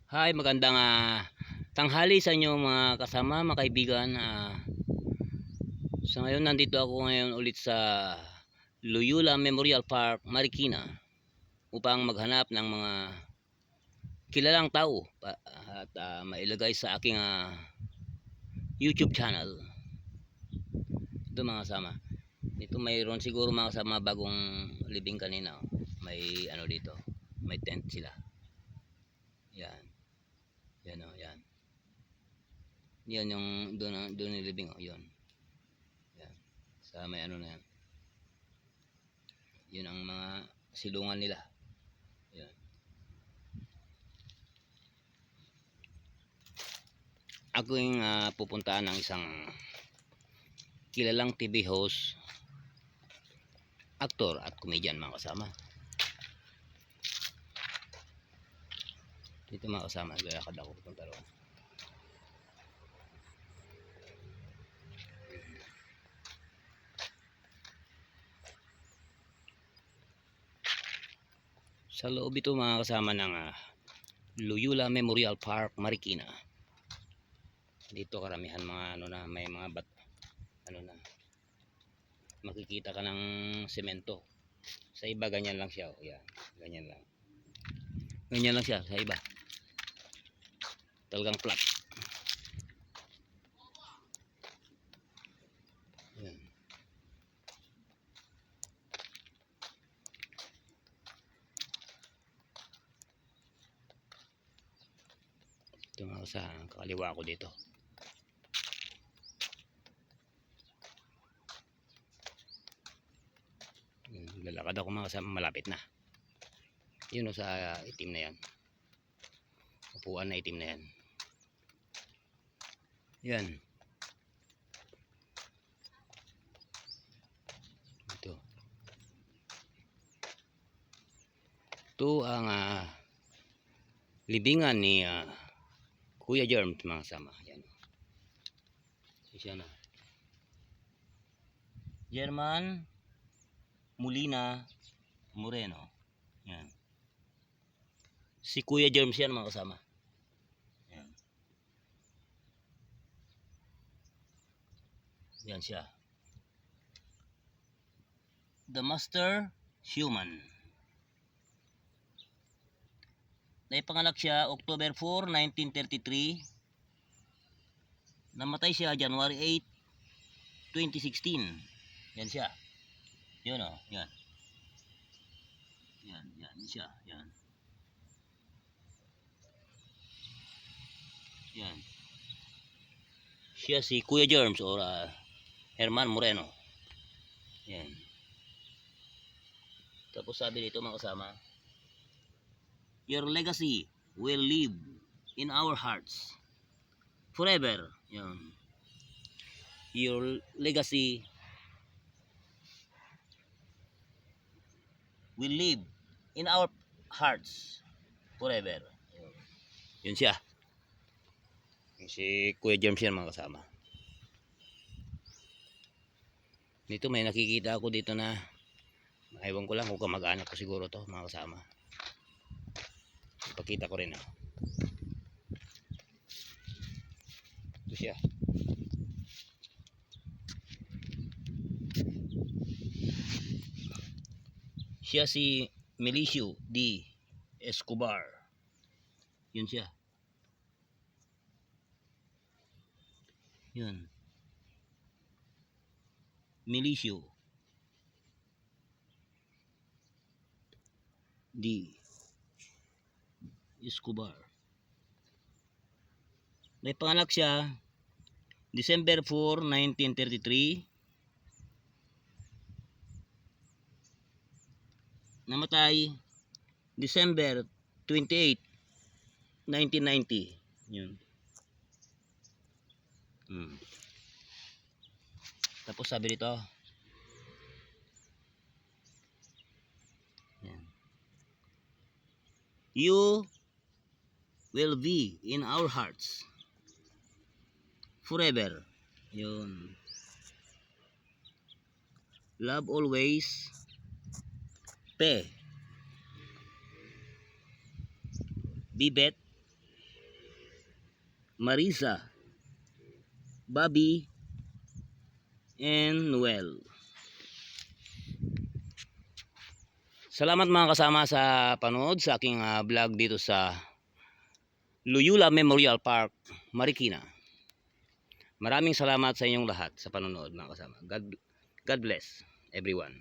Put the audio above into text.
Hi, magandang tanghali sa inyo mga kasama, mga kaibigan. So ngayon nandito ako ngayon ulit sa Loyola Memorial Park, Marikina upang maghanap ng mga kilalang tao at mailagay sa aking YouTube channel. Ito mga kasama. Dito mayroon siguro mga kasama bagong living kanina. May ano dito, may tent sila. Yan. Yan o, yan. Yan yung doon yung living o, yun. Yan. Sa may ano na yan. Yun ang mga silungan nila. Yan. Ako yung pupuntahan ng isang kilalang TV host, aktor at comedian mga kasama. Dito mga kasama, lalakad ako pupunta roon. Sa loob ito mga kasama ng Loyola Memorial Park, Marikina. Dito karamihan mga ano na, may mga ano na, makikita ka ng semento. Sa iba ganyan lang siya, yan, ganyan lang. Ganyan lang siya sa iba. Talagang flat. Yan. Ito mga sa kaliwa ko dito. Lalakad ako mga kasama, malapit na. Yun o sa itim na yan. Upuan na itim na yan. Yan. Ito. Ito ang libingan ni Kuya Germ mga kasama. Yan. Siya na. German Molina Moreno. Yan. Si Kuya Germs yan mga kasama. Yan. Yan siya. The Master Human. Naipanganak siya October 4, 1933. Namatay siya January 8, 2016. Yan siya. Yun o, yan. Yan siya, yan. Yan. Siya si Kuya Germs or Herman Moreno. Yan. Tapos sabi dito mga kasama, your legacy will live in our hearts forever. Yan. Your legacy will live in our hearts forever. Yun siya. Si Kuya James yan mga kasama. Dito may nakikita ako dito na ewan ko lang kung kamag-anak ko siguro to mga kasama. Ipakita ko rin. Ito siya. Siya si Milicio D. Escobar. Yun siya. Yun. Milicio D. Escobar. May panganak siya December 4, 1933. Namatay December 28, 1990. Yun. Tapos sabi dito, yan. You will be in our hearts forever. Yun. Love always. Pe. Bibet Marisa, Bobby, and Noel. Salamat mga kasama sa panood sa aking vlog dito sa Loyola Memorial Park, Marikina. Maraming salamat sa inyong lahat sa panonood mga kasama. God bless everyone.